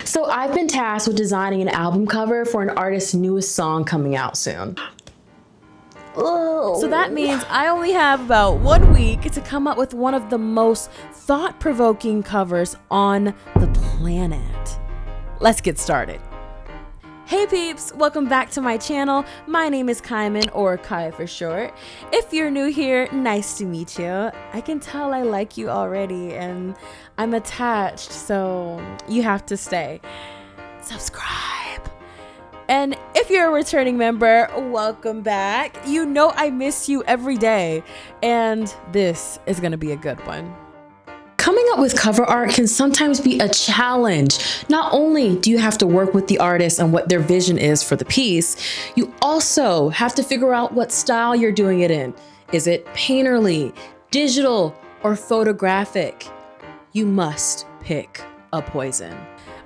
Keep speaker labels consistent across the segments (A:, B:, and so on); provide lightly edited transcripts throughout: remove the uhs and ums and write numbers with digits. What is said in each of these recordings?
A: So I've been tasked with designing an album cover for an artist's newest song coming out soon.
B: So that means I only have about 1 week to come up with one of the most thought-provoking covers on the planet. Let's get started. Hey peeps, welcome back to my channel. My name is Kaiman, or Kai for short. If you're new here, nice to meet you. I can tell I like you already and I'm attached, so you have to stay. Subscribe. And if you're a returning member, welcome back. You know I miss you every day, and this is gonna be a good one.
A: Coming up with cover art can sometimes be a challenge. Not only do you have to work with the artist and what their vision is for the piece, you also have to figure out what style you're doing it in. Is it painterly, digital, or photographic? You must pick a poison.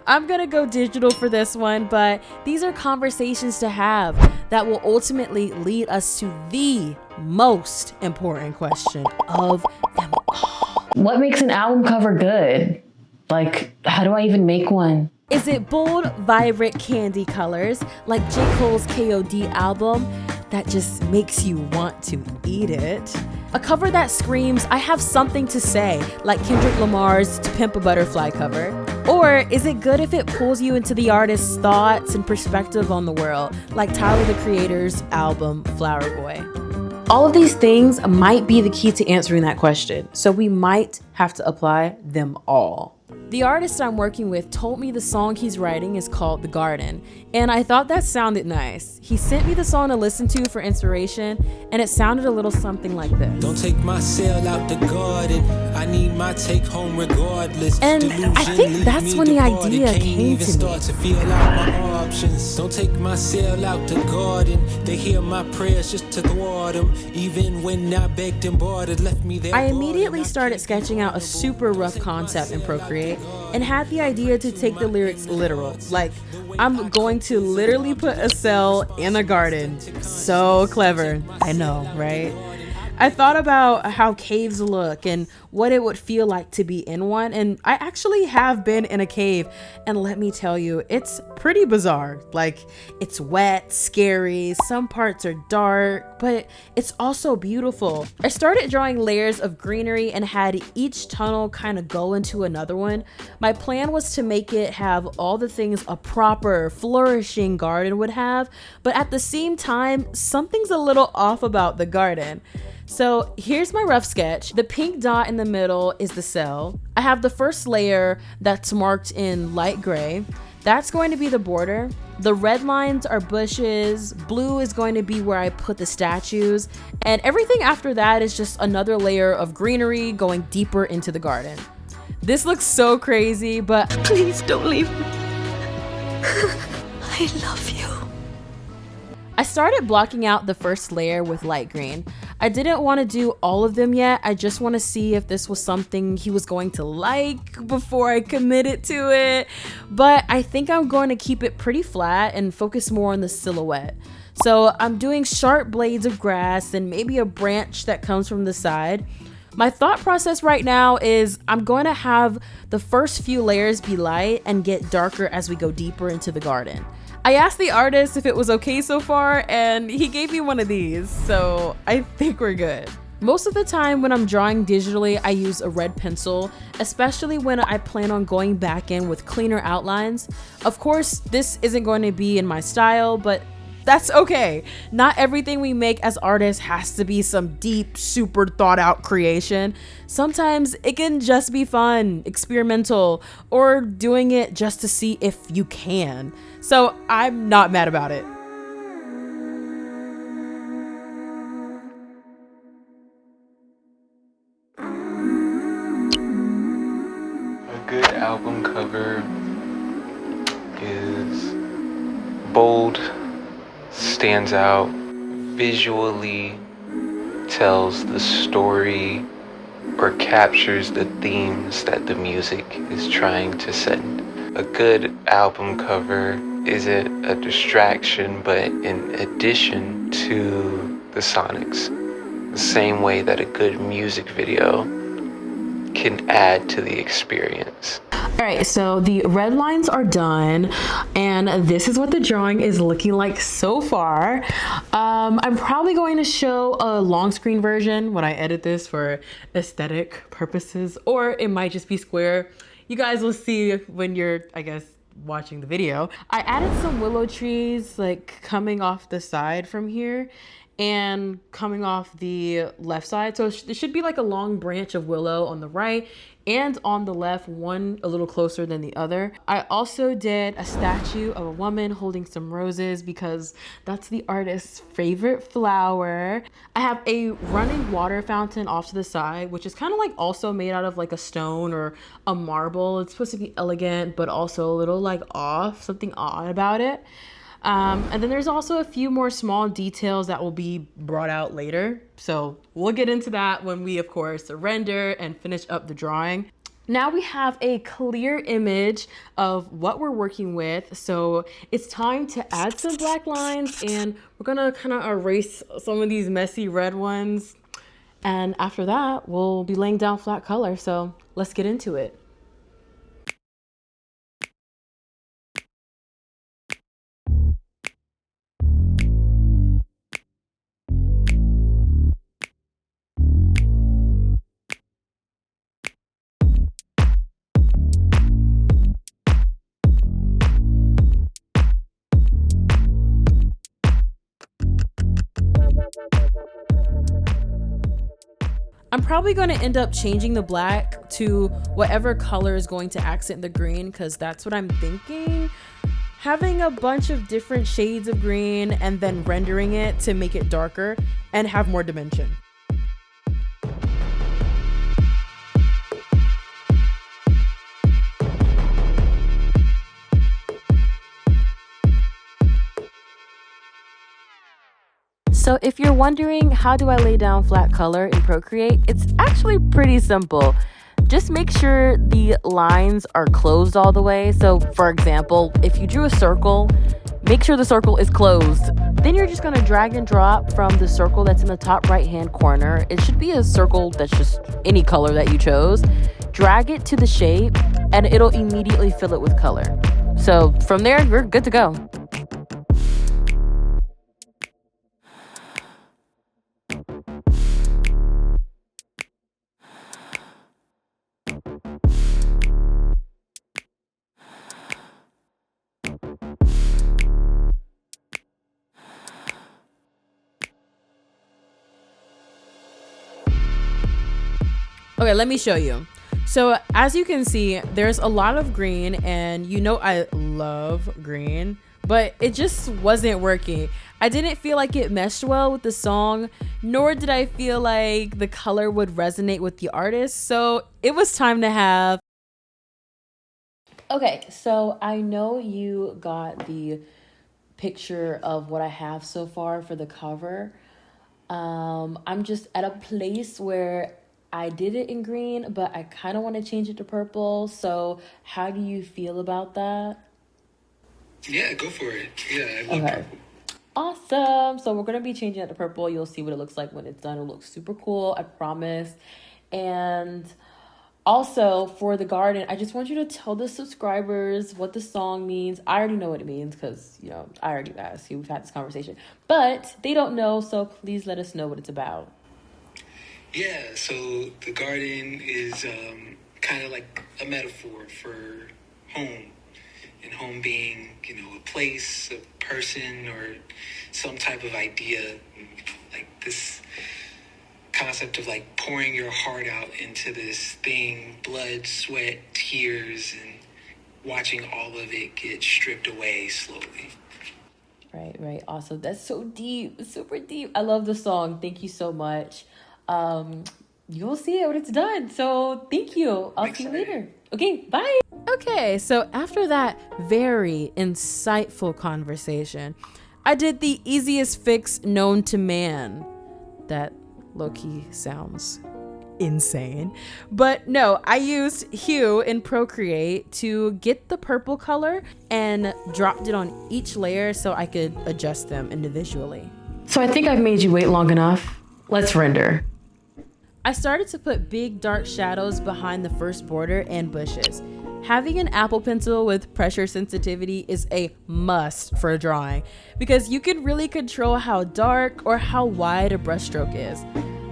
B: I'm gonna go digital for this one, but these are conversations to have that will ultimately lead us to the most important question of them all.
A: What makes an album cover good? Like, how do I even make one?
B: Is it bold, vibrant candy colors like J. Cole's KOD album that just makes you want to eat it? A cover that screams, I have something to say, like Kendrick Lamar's To Pimp a Butterfly cover? Or is it good if it pulls you into the artist's thoughts and perspective on the world, like Tyler the Creator's album Flower Boy?
A: All of these things might be the key to answering that question, so we might have to apply them all.
B: The artist I'm working with told me the song he's writing is called The Garden, and I thought that sounded nice. He sent me the song to listen to for inspiration, and it sounded a little something like this.
C: Don't take my cell out the garden. I need my take home regardless.
B: And I think that's when the idea came to me.
C: To feel out my options. Don't take my cell out the garden. They hear my prayers just to thwart them. Even when I begged and bartered, left me there.
B: I immediately started sketching out a super rough concept in Procreate and had the idea to take the lyrics literal. Like, I'm going to literally put a cell in a garden. So clever. I know, right? I thought about how caves look and what it would feel like to be in one, and I actually have been in a cave, and let me tell you, it's pretty bizarre. Like, it's wet, scary, some parts are dark, but it's also beautiful. I started drawing layers of greenery and had each tunnel kind of go into another one. My plan was to make it have all the things a proper, flourishing garden would have, but at the same time, something's a little off about the garden. So here's my rough sketch. The pink dot in the middle is the cell. I have the first layer that's marked in light gray. That's going to be the border. The red lines are bushes. Blue is going to be where I put the statues. And everything after that is just another layer of greenery going deeper into the garden. This looks so crazy, but
D: please don't leave me. I love you.
B: I started blocking out the first layer with light green. I didn't want to do all of them yet. I just want to see if this was something he was going to like before I committed to it. But I think I'm going to keep it pretty flat and focus more on the silhouette. So I'm doing sharp blades of grass and maybe a branch that comes from the side. My thought process right now is I'm going to have the first few layers be light and get darker as we go deeper into the garden. I asked the artist if it was okay so far, and he gave me one of these, so I think we're good. Most of the time when I'm drawing digitally, I use a red pencil, especially when I plan on going back in with cleaner outlines. Of course, this isn't going to be in my style, but that's okay. Not everything we make as artists has to be some deep, super thought out creation. Sometimes it can just be fun, experimental, or doing it just to see if you can. So I'm not mad about it.
E: A good album cover is bold, stands out, visually tells the story or captures the themes that the music is trying to send. A good album cover isn't a distraction, but in addition to the sonics. The same way that a good music video can add to the experience.
A: All right, so the red lines are done, and this is what the drawing is looking like so far. I'm probably going to show a long screen version when I edit this for aesthetic purposes, or it might just be square. You guys will see when you're, I guess, watching the video. I added some willow trees like coming off the side from here and coming off the left side. So it should be like a long branch of willow on the right and on the left, one a little closer than the other. I also did a statue of a woman holding some roses because that's the artist's favorite flower. I have a running water fountain off to the side, which is kind of like also made out of like a stone or a marble. It's supposed to be elegant, but also a little like off, something odd about it. And then there's also a few more small details that will be brought out later. So we'll get into that when we, of course, render and finish up the drawing. Now we have a clear image of what we're working with. So it's time to add some black lines, and we're gonna kind of erase some of these messy red ones. And after that, we'll be laying down flat color. So let's get into it. I'm probably going to end up changing the black to whatever color is going to accent the green, because that's what I'm thinking. Having a bunch of different shades of green and then rendering it to make it darker and have more dimension. So if you're wondering how do I lay down flat color in Procreate, it's actually pretty simple. Just make sure the lines are closed all the way. So for example, if you drew a circle, make sure the circle is closed. Then you're just gonna drag and drop from the circle that's in the top right-hand corner. It should be a circle that's just any color that you chose. Drag it to the shape and it'll immediately fill it with color. So from there, you're good to go. Okay, let me show you. So as you can see, there's a lot of green, and you know I love green, but it just wasn't working. I didn't feel like it meshed well with the song, nor did I feel like the color would resonate with the artist. So it was time to have... Okay, so I know you got the picture of what I have so far for the cover. I'm just at a place where I did it in green, but I kind of want to change it to purple. So how do you feel about that?
E: Yeah, go for it. Yeah, I love
A: Okay.
E: purple.
A: Awesome. So we're going to be changing it to purple. You'll see what it looks like when it's done. It looks super cool, I promise. And also for the garden, I just want you to tell the subscribers what the song means. I already know what it means because, you know, I already asked you. We've had this conversation. But they don't know, so please let us know what it's about.
E: Yeah, so the garden is kind of like a metaphor for home, and home being, you know, a place, a person, or some type of idea, like this concept of like pouring your heart out into this thing, blood, sweat, tears, and watching all of it get stripped away slowly.
A: Right. Awesome. That's so deep, super deep. I love the song. Thank you so much. You'll see it when it's done. So thank you. I'll see you later. Okay, bye.
B: Okay, so after that very insightful conversation, I did the easiest fix known to man. That low-key sounds insane. But no, I used hue in Procreate to get the purple color and dropped it on each layer so I could adjust them individually.
A: So I think I've made you wait long enough. Let's render.
B: I started to put big dark shadows behind the first border and bushes. Having an Apple Pencil with pressure sensitivity is a must for drawing because you can really control how dark or how wide a brushstroke is.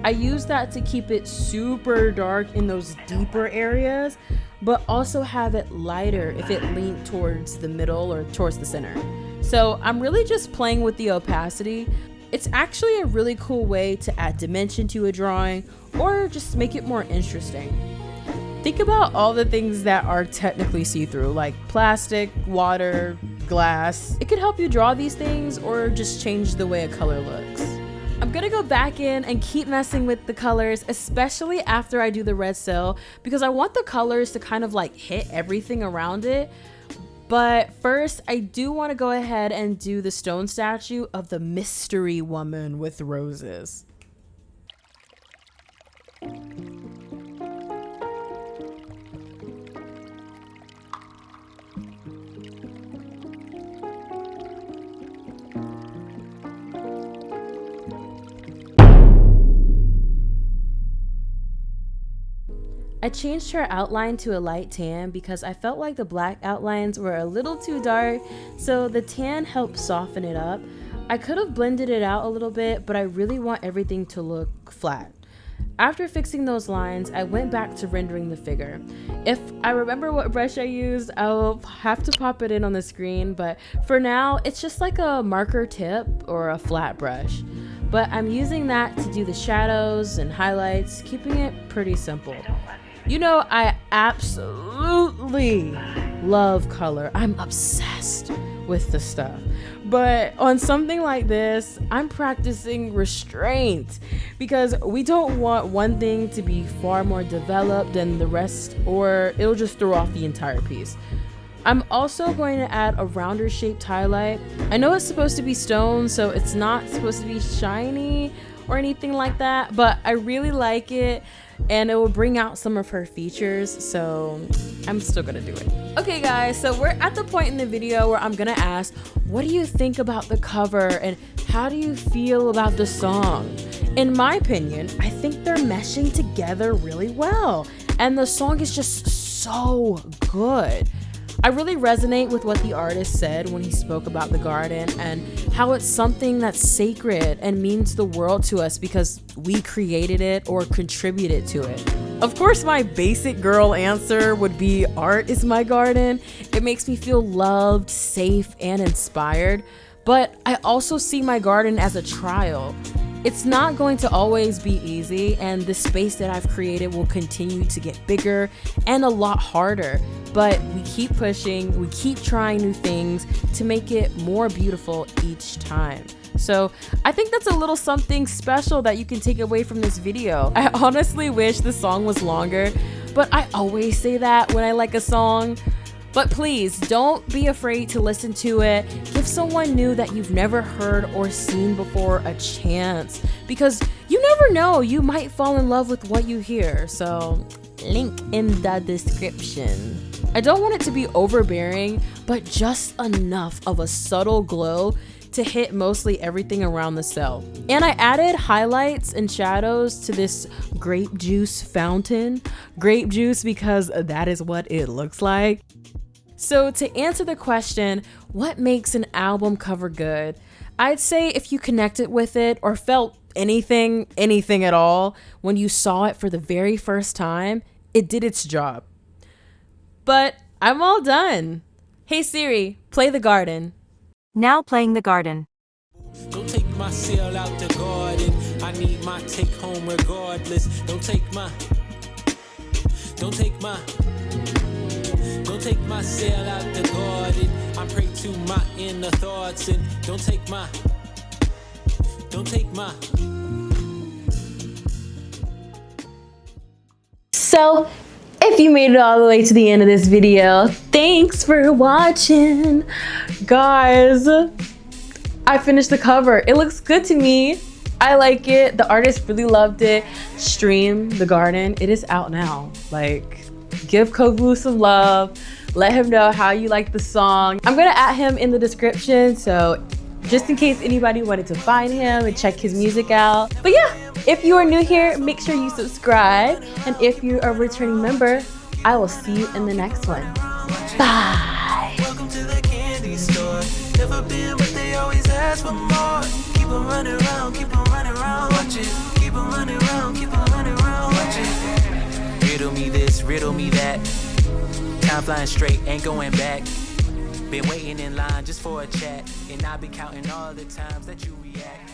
B: I use that to keep it super dark in those deeper areas, but also have it lighter if it leaned towards the middle or towards the center. So I'm really just playing with the opacity. It's actually a really cool way to add dimension to a drawing or just make it more interesting. Think about all the things that are technically see-through, like plastic, water, glass. It could help you draw these things or just change the way a color looks. I'm gonna go back in and keep messing with the colors, especially after I do the red cell, because I want the colors to kind of like hit everything around it. But first, I do want to go ahead and do the stone statue of the mystery woman with roses. I changed her outline to a light tan because I felt like the black outlines were a little too dark, so the tan helped soften it up. I could have blended it out a little bit, but I really want everything to look flat. After fixing those lines, I went back to rendering the figure. If I remember what brush I used, I'll have to pop it in on the screen, but for now, it's just like a marker tip or a flat brush. But I'm using that to do the shadows and highlights, keeping it pretty simple. You know, I absolutely love color. I'm obsessed with the stuff. But on something like this, I'm practicing restraint because we don't want one thing to be far more developed than the rest or it'll just throw off the entire piece. I'm also going to add a rounder shaped highlight. I know it's supposed to be stone, so it's not supposed to be shiny or anything like that, but I really like it and it will bring out some of her features, so I'm still gonna do it. Okay guys, so we're at the point in the video where I'm gonna ask, what do you think about the cover and how do you feel about the song? In my opinion, I think they're meshing together really well and the song is just so good. I really resonate with what the artist said when he spoke about the garden and how it's something that's sacred and means the world to us because we created it or contributed to it. Of course, my basic girl answer would be art is my garden. It makes me feel loved, safe, and inspired. But I also see my garden as a trial. It's not going to always be easy, and the space that I've created will continue to get bigger and a lot harder. But we keep pushing, we keep trying new things to make it more beautiful each time. So I think that's a little something special that you can take away from this video. I honestly wish the song was longer, but I always say that when I like a song. But please don't be afraid to listen to it. Give someone new that you've never heard or seen before a chance because you never know, you might fall in love with what you hear. So link in the description. I don't want it to be overbearing, but just enough of a subtle glow to hit mostly everything around the cell. And I added highlights and shadows to this grape juice fountain. Grape juice because that is what it looks like. So to answer the question, what makes an album cover good? I'd say if you connected with it or felt anything at all when you saw it for the very first time, it did its job. But I'm all done. Hey Siri, play The Garden.
F: Now playing The Garden.
C: Don't take my sail out the garden. I need my take home regardless. Don't take my sail out the garden. I pray to my inner thoughts and don't take my
B: So if you made it all the way to the end of this video, thanks for watching. Guys, I finished the cover. It looks good to me. I like it. The artist really loved it. Stream The Garden. It is out now. Like, give Kovu some love. Let him know how you like the song. I'm gonna add him in the description, so just in case anybody wanted to find him and check his music out. But yeah, if you are new here, make sure you subscribe. And if you're a returning member, I will see you in the next one. Bye.
C: Welcome to the candy store. Never been, but they always ask for more. Keep on running around, keep on running around. Watch it. Keep on running around, keep on running around. Watch it. Riddle me this, riddle me that. Time flying straight, ain't going back. Been waiting in line just for a chat, and I've been counting all the times that you react.